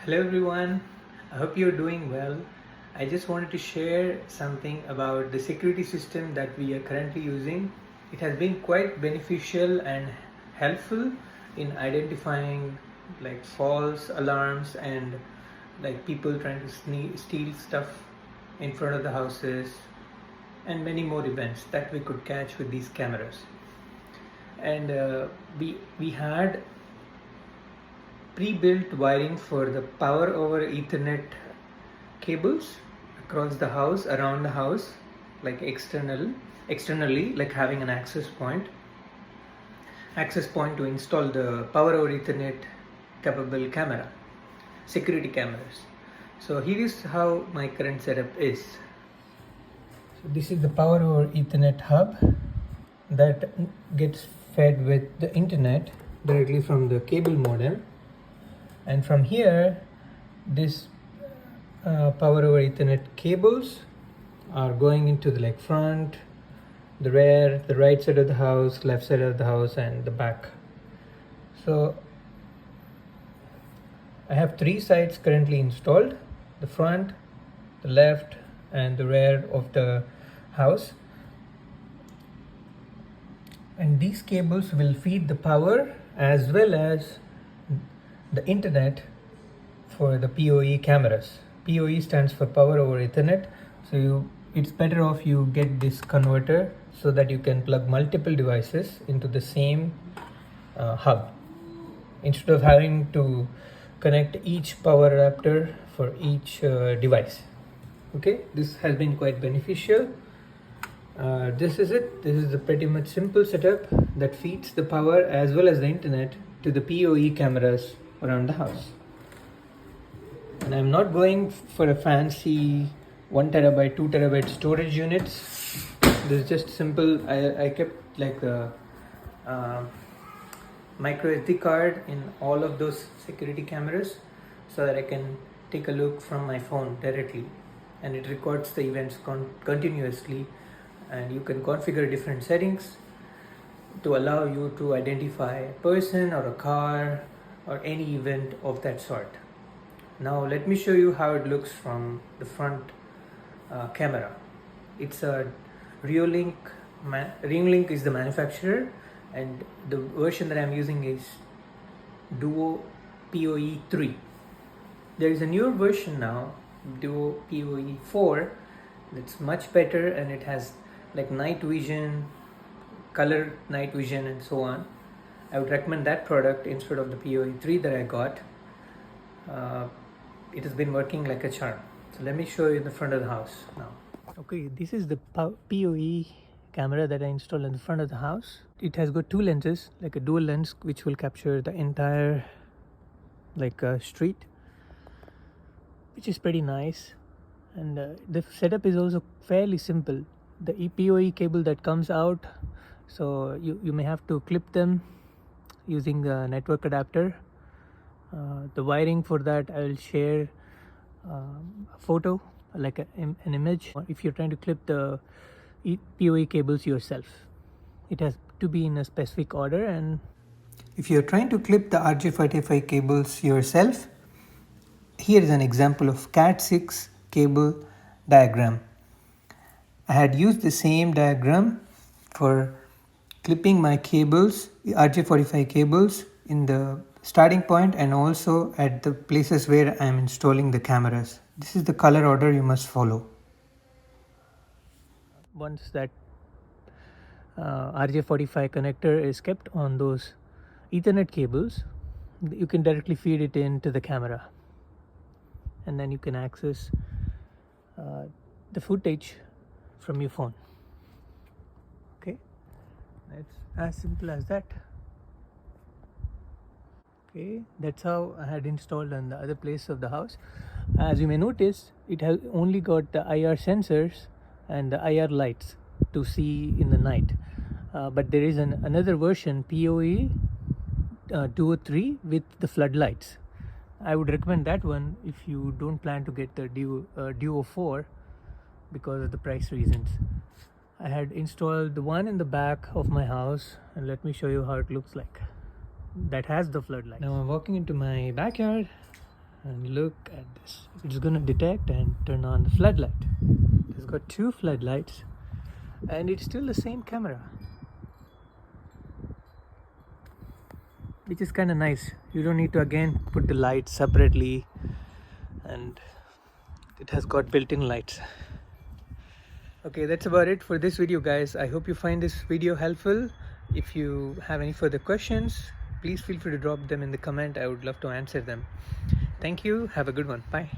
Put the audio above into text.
Hello everyone, I hope you're doing well. I just wanted to share something about the security system that we are currently using. It has been quite beneficial and helpful in identifying like false alarms and like people trying to steal stuff in front of the houses and many more events that we could catch with these cameras. And we had pre-built wiring for the power over Ethernet cables across the house, around the house, like externally, like having an access point to install the power over Ethernet capable camera, security cameras. So here is how my current setup is. So this is the power over Ethernet hub that gets fed with the internet directly from the cable modem, and from here this power over Ethernet cables are going into the like front, the rear, the right side of the house, left side of the house, and the back. So I have three sides currently installed: the front, the left, and the rear of the house. And these cables will feed the power as well as the internet for the POE cameras. POE stands for power over Ethernet. So it's better off you get this converter so that you can plug multiple devices into the same hub instead of having to connect each power adapter for each device. Okay, this has been quite beneficial. This is it. This is a pretty much simple setup that feeds the power as well as the internet to the POE cameras around the house. And I'm not going for a fancy 1 terabyte, 2 terabyte storage units. This is just simple. I kept like a micro SD card in all of those security cameras so that I can take a look from my phone directly, and it records the events continuously, and you can configure different settings to allow you to identify a person or a car or any event of that sort. Now let me show you how it looks from the front camera. It's a Reolink. Reolink is the manufacturer, and the version that I'm using is Duo POE 3. There is a newer version now, Duo POE 4, that's much better, and it has like night vision, color night vision, and so on. I would recommend that product instead of the POE 3 that I got. It has been working like a charm. So let me show you the front of the house now. Okay, this is the POE camera that I installed in the front of the house. It has got two lenses, like a dual lens, which will capture the entire street, which is pretty nice. And the setup is also fairly simple. The POE cable that comes out, so you may have to clip them using a network adapter. The wiring for that I will share a photo, like an image, if you're trying to clip the POE cables yourself. It has to be in a specific order, and if you're trying to clip the RJ45 cables yourself, here is an example of Cat6 cable diagram. I had used the same diagram for clipping my cables, RJ45 cables, in the starting point and also at the places where I am installing the cameras. This is the color order you must follow. Once that RJ45 connector is kept on those Ethernet cables, you can directly feed it into the camera, and then you can access the footage from your phone. Okay, it's as simple as that. Okay, that's how I had installed on the other place of the house. As you may notice, it has only got the IR sensors and the IR lights to see in the night, but there is another version, POE 203, with the floodlights. I would recommend that one if you don't plan to get the Duo 4 because of the price reasons. I had installed the one in the back of my house, and let me show you how it looks like. That has the floodlight. Now I'm walking into my backyard. And look at this. It's gonna detect and turn on the floodlight. It's got 2 floodlights and it's still the same camera, which is kind of nice. You don't need to again put the lights separately, and it has got built-in lights. Okay, that's about it for this video, guys. I hope you find this video helpful. If you have any further questions, please feel free to drop them in the comment. I would love to answer them. Thank you. Have a good one. Bye.